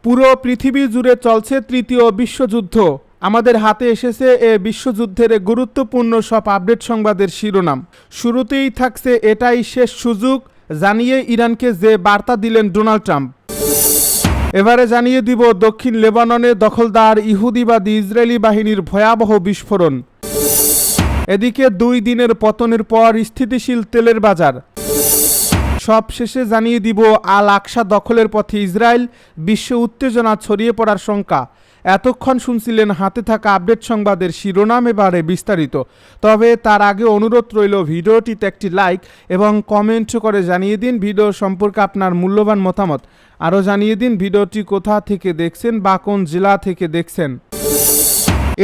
পুরো পৃথিবী জুড়ে চলছে তৃতীয় বিশ্বযুদ্ধ। আমাদের হাতে এসেছে এ বিশ্বযুদ্ধের গুরুত্বপূর্ণ সব আপডেট সংবাদের শিরোনাম। শুরুতেই থাকছে এটাই শেষ সুযোগ জানিয়ে ইরানকে যে বার্তা দিলেন ডোনাল্ড ট্রাম্প। এবারে জানিয়ে দিব দক্ষিণ লেবাননে দখলদার ইহুদিবাদী ইসরায়েলি বাহিনীর ভয়াবহ বিস্ফোরণ। এদিকে 2 দিনের পতনের পর স্থিতিশীল তেলের বাজার। সব শেষে জানিয়ে দিব আল আকসা দখলের পথে ইসরায়েল, বিশ্ব উত্তেজনা ছড়িয়ে পড়ার শঙ্কা। এতক্ষণ শুনছিলেন হাতে থাকা আপডেট সংবাদের শিরোনাম, এবারে বিস্তারিত। তবে তার আগে অনুরোধ রইল ভিডিওটিতে একটি লাইক এবং কমেন্ট করে জানিয়ে দিন ভিডিও সম্পর্কে আপনার মূল্যবান মতামত। আরও জানিয়ে দিন ভিডিওটি কোথা থেকে দেখছেন বা কোন জেলা থেকে দেখছেন।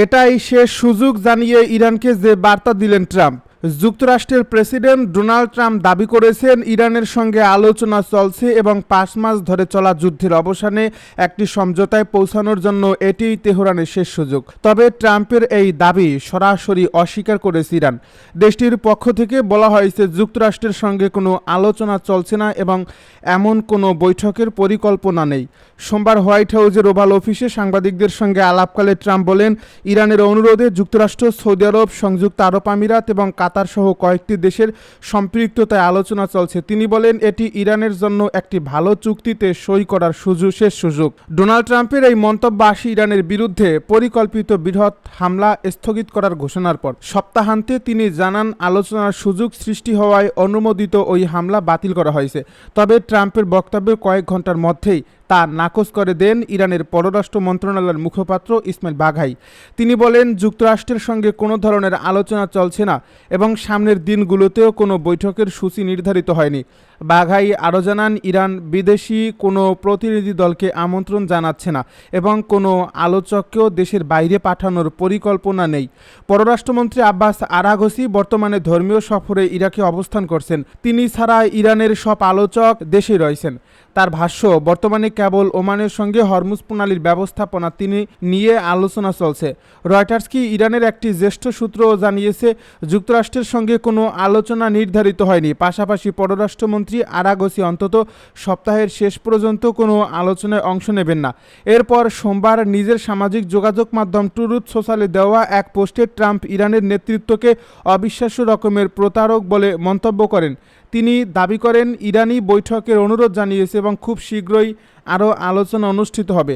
এটাই শেষ সুযোগ জানিয়ে ইরানকে যে বার্তা দিলেন ট্রাম্প। যুক্তরাষ্ট্রের প্রেসিডেন্ট ডোনাল্ড ট্রাম্প দাবি করেছেন ইরানের সঙ্গে আলোচনা চলছে এবং 5 মাস ধরে চলা যুদ্ধের অবসানে একটি সমঝোতায় পৌঁছানোর জন্য এটিই তেহরানের শেষ সুযোগ। তবে ট্রাম্পের এই দাবি সরাসরি অস্বীকার করেছে ইরান। দেশটির পক্ষ থেকে বলা হয়েছে যুক্তরাষ্ট্রের সঙ্গে কোনো আলোচনা চলছে না এবং এমন কোনো বৈঠকের পরিকল্পনা নেই। সোমবার হোয়াইট হাউসের ওভাল অফিসে সাংবাদিকদের সঙ্গে আলাপকালে ট্রাম্প বলেন, ইরানের অনুরোধে যুক্তরাষ্ট্র, সৌদি আরব, সংযুক্ত আরব আমিরাত এবং কাতার সহ কয়েকটি দেশের সম্পৃক্ততায় আলোচনা চলছে। তিনি বলেন, এটি ইরানের জন্য একটি ভালো চুক্তিতে সই করার শেষ সুযোগ। ডোনাল্ড ট্রাম্পের এই মন্তব্য আসে ইরানের বিরুদ্ধে পরিকল্পিত বৃহৎ হামলা স্থগিত করার ঘোষণার পর। সপ্তাহান্তে তিনি জানান, আলোচনার সুযোগ সৃষ্টি হওয়ায় অনুমোদিত ওই হামলা বাতিল করা হয়েছে। তবে ট্রাম্পের বক্তব্যের কয়েক ঘন্টার মধ্যেই তা নাকচ করে দেন ইরানের পররাষ্ট্র মন্ত্রণালয়ের মুখপাত্র ইসমাইল বাঘাই। তিনি বলেন, যুক্তরাষ্ট্রের সঙ্গে কোনো ধরনের আলোচনা চলছে না এবং সামনের দিনগুলোতেও কোনো বৈঠকের সূচি নির্ধারিত হয়নি। বাঘাই আরও জানান, ইরান বিদেশি কোনো প্রতিনিধি দলকে আমন্ত্রণ জানাচ্ছে না এবং কোনো আলোচককেও দেশের বাইরে পাঠানোর পরিকল্পনা নেই। পররাষ্ট্রমন্ত্রী আব্বাস আরাঘসি বর্তমানে ধর্মীয় সফরে ইরাকে অবস্থান করছেন। তিনি ছাড়া ইরানের সব আলোচক দেশে রয়েছেন। তার ভাষ্য, বর্তমানে কেবল ওমানের সঙ্গে হরমুজ প্রণালীর ব্যবস্থাপনা নিয়ে আলোচনা চলছে। রয়টার্সকে ইরানের একটি জ্যেষ্ঠ সূত্র জানিয়েছে, যুক্তরাষ্ট্রের সঙ্গে কোনো আলোচনা নির্ধারিত হয়নি। পাশাপাশি পররাষ্ট্রমন্ত্রী আরাঘসি অন্তত সপ্তাহের শেষ পর্যন্ত কোনো আলোচনায় অংশ নেবেন না। এরপর সোমবার নিজের সামাজিক যোগাযোগ মাধ্যম ট্রুথ সোশ্যালে দেওয়া এক পোস্টে ট্রাম্প ইরানের নেতৃত্বকে অবিশ্বাস্য রকমের প্রতারক বলে মন্তব্য করেন। তিনি দাবি করেন, ইরানি বৈঠকের অনুরোধ জানিয়েছে এবং খুব শীঘ্রই আরও আলোচনা অনুষ্ঠিত হবে।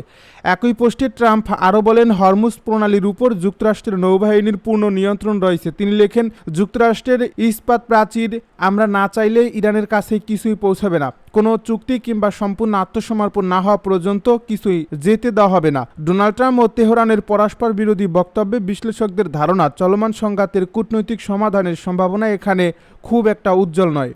একই পোস্টে ট্রাম্প আরও বলেন, হরমুজ প্রণালীর উপর যুক্তরাষ্ট্রের নৌবাহিনীর পূর্ণ নিয়ন্ত্রণ রয়েছে। তিনি লেখেন, যুক্তরাষ্ট্রের ইস্পাত প্রাচীর আমরা না চাইলে ইরানের কাছে কিছুই পৌঁছাবে না। কোনো চুক্তি কিংবা সম্পূর্ণ আত্মসমর্পণ না হওয়া পর্যন্ত কিছুই যেতে দেওয়া হবে না। ডোনাল্ড ট্রাম্প ও তেহরানের পরস্পর বিরোধী বক্তব্যে বিশ্লেষকদের ধারণা, চলমান সংঘাতের কূটনৈতিক সমাধানের সম্ভাবনা এখানে খুব একটা উজ্জ্বল নয়।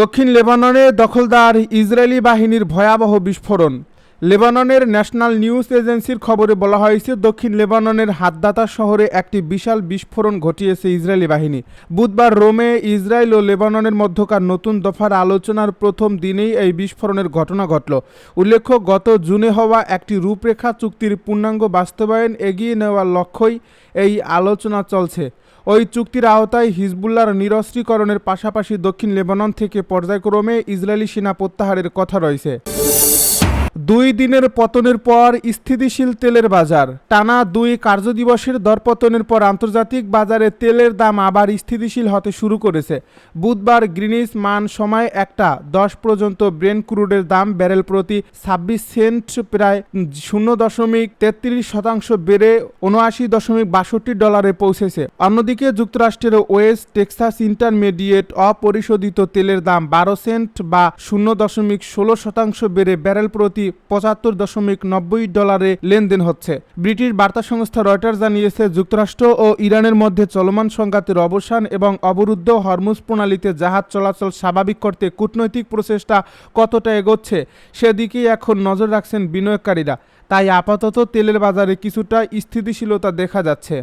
দক্ষিণ লেবাননে দখলদার ইসরায়েলি বাহিনীর ভয়াবহ বিস্ফোরণ। লেবাননের ন্যাশনাল নিউজ এজেন্সির খবরে বলা হয়েছে, দক্ষিণ লেবাননের হাদ্দাতা শহরে একটি বিশাল বিস্ফোরণ ঘটিয়েছে ইসরায়েলি বাহিনী। বুধবার রোমে ইসরায়েল ও লেবাননের মধ্যকার নতুন দফার আলোচনার প্রথম দিনেই এই বিস্ফোরণের ঘটনা ঘটল। উল্লেখ্য, গত জুনে হওয়া একটি রূপরেখা চুক্তির পূর্ণাঙ্গ বাস্তবায়ন এগিয়ে নেওয়ার লক্ষ্যই এই আলোচনা চলছে। ওই চুক্তির আওতায় হিজবুল্লাহর নিরস্ত্রীকরণের পাশাপাশি দক্ষিণ লেবানন থেকে পর্যায়ক্রমে ইসরায়েলি সেনা প্রত্যাহারের কথা রয়েছে। 2 দিনের পতনের পর স্থিতিশীল তেলের বাজার। টানা 2 কার্যদিবসের দরপতনের পর আন্তর্জাতিক বাজারে তেলের দাম আবার স্থিতিশীল হতে শুরু করেছে। বুধবার গ্রিনিচ মান সময় 1:10 পর্যন্ত ব্রেন্ট ক্রুডের দাম ব্যারেল প্রতি 26 সেন্ট প্রায় 0.33% বেড়ে $79.62 পৌঁছেছে। অন্যদিকে যুক্তরাষ্ট্রের ওয়েস্ট টেক্সাস ইন্টারমিডিয়েট অপরিশোধিত তেলের দাম 12 সেন্ট বা 0.16% বেড়ে ব্যারেল প্রতি $75.90 লেনদেন হচ্ছে। ব্রিটিশ বার্তা সংস্থা রয়টার্স জানিয়েছে, যুক্তরাষ্ট্র ও ইরানের মধ্যে চলমান সংঘাতের অবসান এবং অবরুদ্ধ হরমুজ প্রণালীতে জাহাজ চলাচল স্বাভাবিক করতে কূটনৈতিক প্রচেষ্টা কতটা এগোচ্ছে সেদিকেই এখন নজর রাখছেন বিনিয়োগকারীরা। তাই আপাতত তেলের বাজারে কিছুটা স্থিতিশীলতা দেখা যাচ্ছে।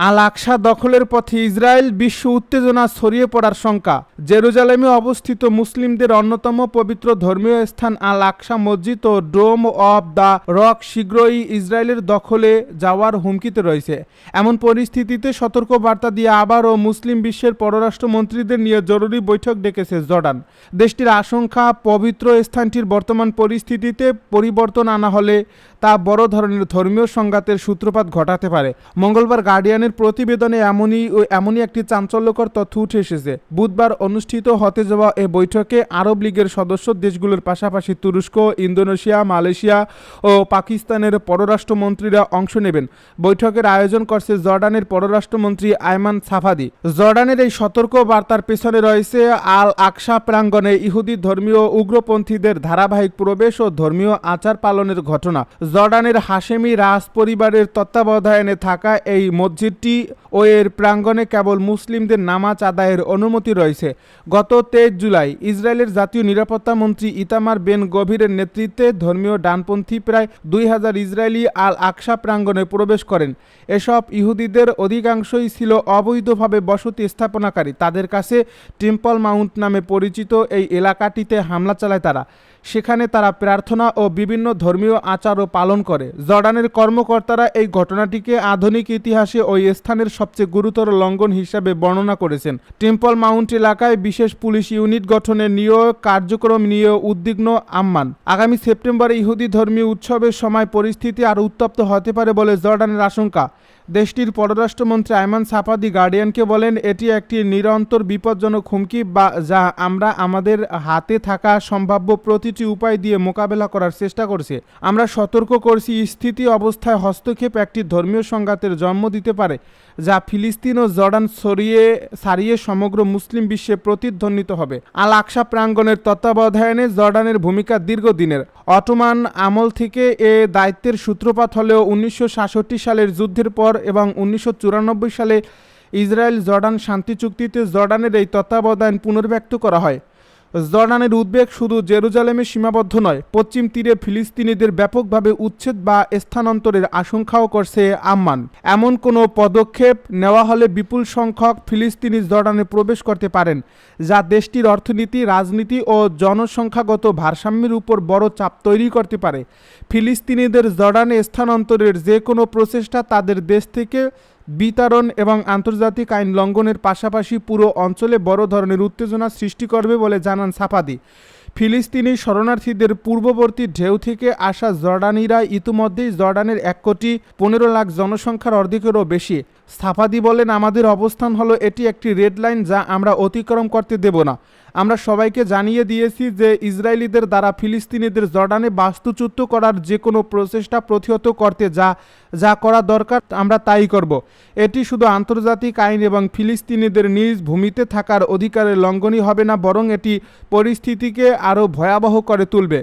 আল আকসা দখলের পথে ইসরায়েল, বিশ্ব উত্তেজনা ছড়িয়ে পড়ার শঙ্কা। জেরুজালেমে অবস্থিত মুসলিমদের অন্যতম পবিত্র ধর্মীয় স্থান আল আকসা মসজিদ ও ডোম অব দ্য রক শীঘ্রই ইসরায়েলের দখলে যাওয়ার হুমকিতে রয়েছে। এমন পরিস্থিতিতে সতর্ক বার্তা দিয়ে আবারও মুসলিম বিশ্বের পররাষ্ট্রমন্ত্রীদের নিয়ে জরুরি বৈঠক ডেকেছে জর্ডান। দেশটির আশঙ্কা, পবিত্র স্থানটির বর্তমান পরিস্থিতিতে পরিবর্তন আনা হলে তা বড় ধরনের ধর্মীয় সংঘাতের সূত্রপাত ঘটাতে পারে। মঙ্গলবার গার্ডিয়ানের প্রতিবেদনে এমনই একটি চাঞ্চল্যকর তথ্য উঠে এসেছে। বুধবার অনুষ্ঠিত হতে যাওয়া এ বৈঠকে আরব লীগের সদস্য দেশগুলোর পাশাপাশি তুরস্ক, ইন্দোনেশিয়া, মালয়েশিয়া ও পাকিস্তানের পররাষ্ট্রমন্ত্রীরা অংশ নেবেন। বৈঠকের আয়োজন করছে জর্ডানের পররাষ্ট্রমন্ত্রী আয়মান সাফাদি। জর্ডানের এই সতর্ক বার্তার পেছনে রয়েছে আল আকসা প্রাঙ্গণে ইহুদি ধর্মীয় উগ্রপন্থীদের ধারাবাহিক প্রবেশ ও ধর্মীয় আচার পালনের ঘটনা। জর্ডানের হাশেমি রাজ পরিবারের তত্ত্বাবধানে থাকা এই মসজিদটি ও এর প্রাঙ্গণে কেবল মুসলিমদের নামাজ আদায়ের অনুমতি রয়েছে। গত 23 জুলাই ইসরায়েলের জাতীয় নিরাপত্তা মন্ত্রী ইতামার বেন গভিরের নেতৃত্বে ধর্মীয় ডানপন্থী প্রায় 2000 ইসরায়েলি আল আকসা প্রাঙ্গণে প্রবেশ করেন। এসব ইহুদিদের অধিকাংশই ছিল অবৈধভাবে বসতি স্থাপনাকারী। তাদের কাছে টেম্পল মাউন্ট নামে পরিচিত এই এলাকাটিতে হামলা চালায় তারা। সেখানে তারা প্রার্থনা ও বিভিন্ন ধর্মীয় আচারও পালন করে। জর্ডানের কর্মকর্তারা এই ঘটনাটিকে আধুনিক ইতিহাসে ওই স্থানের সবচেয়ে গুরুতর লঙ্ঘন হিসাবে বর্ণনা করেছেন। টেম্পল মাউন্ট এলাকায় বিশেষ পুলিশ ইউনিট গঠনের নিয়োগ কার্যক্রম নিয়ে উদ্বিগ্ন আম্মান। আগামী সেপ্টেম্বরে ইহুদি ধর্মীয় উৎসবের সময় পরিস্থিতি আরও উত্তপ্ত হতে পারে বলে জর্ডানের আশঙ্কা। দেশটির পররাষ্ট্রমন্ত্রী আয়মান সাফাদি গার্ডিয়ানকে বলেন, এটি একটি নিরন্তর বিপজ্জনক হুমকি যা আমরা আমাদের হাতে থাকা সম্ভাব্য প্রতিটি উপায় দিয়ে মোকাবেলা করার চেষ্টা করছি। আমরা সতর্ক করছি, স্থিতি অবস্থায় হস্তক্ষেপ একটি ধর্মীয় সংঘাতের জন্ম দিতে পারে যা ফিলিস্তিন ও জর্ডান ছাড়িয়ে সমগ্র মুসলিম বিশ্বে প্রতিধ্বনিত হবে। আল আকসা প্রাঙ্গণের তত্ত্বাবধানে জর্ডানের ভূমিকা দীর্ঘদিনের। অটোমান আমল থেকে এ দায়িত্বের সূত্রপাত হলেও 1966 সালের যুদ্ধের পর এবং 1994 সালে ইসরায়েল জর্ডান শান্তি চুক্তিতে জর্ডানের এই তত্ত্বাবধান পুনর্ব্যক্ত করা হয়। জর্ডানের উদ্বেগ শুধু জেরুজালেমে সীমাবদ্ধ নয়, পশ্চিম তীরে ফিলিস্তিনিদের ব্যাপকভাবে উচ্ছেদ বা স্থানান্তরের আশঙ্কাও করছে আম্মান। এমন কোনো পদক্ষেপ নেওয়া হলে বিপুল সংখ্যক ফিলিস্তিনি জর্ডানে প্রবেশ করতে পারেন, যা দেশটির অর্থনীতি, রাজনীতি ও জনসংখ্যাগত ভারসাম্যের উপর বড় চাপ তৈরি করতে পারে। ফিলিস্তিনিদের জর্ডানে স্থানান্তরের যে কোনো প্রচেষ্টা তাদের দেশ থেকে বিতাড়ন এবং আন্তর্জাতিক আইন লঙ্ঘনের পাশাপাশি পুরো অঞ্চলে বড় ধরনের উত্তেজনা সৃষ্টি করবে বলে জানান সাফাদি। ফিলিস্তিনি শরণার্থীদের পূর্ববর্তী ঢেউ থেকে আসা জর্ডানিরা ইতিমধ্যেই জর্ডানের 1,15,00,000 জনসংখ্যার অর্ধেকেরও বেশি। সাফাদি বলেন, আমাদের অবস্থান হলো এটি একটি রেড লাইন যা আমরা অতিক্রম করতে দেব না। আমরা সবাইকে জানিয়ে দিয়েছি যে ইসরায়েলিদের দ্বারা ফিলিস্তিনিদের জর্ডানে বাস্তুচ্যুত করার যে কোনো প্রচেষ্টা প্রতিহত করতে যা করা দরকার আমরা তাই করব। এটি শুধু আন্তর্জাতিক আইন এবং ফিলিস্তিনিদের নিজ ভূমিতে থাকার অধিকারের লঙ্ঘনই হবে না, বরং এটি পরিস্থিতিকে আরও ভয়াবহ করে তুলবে।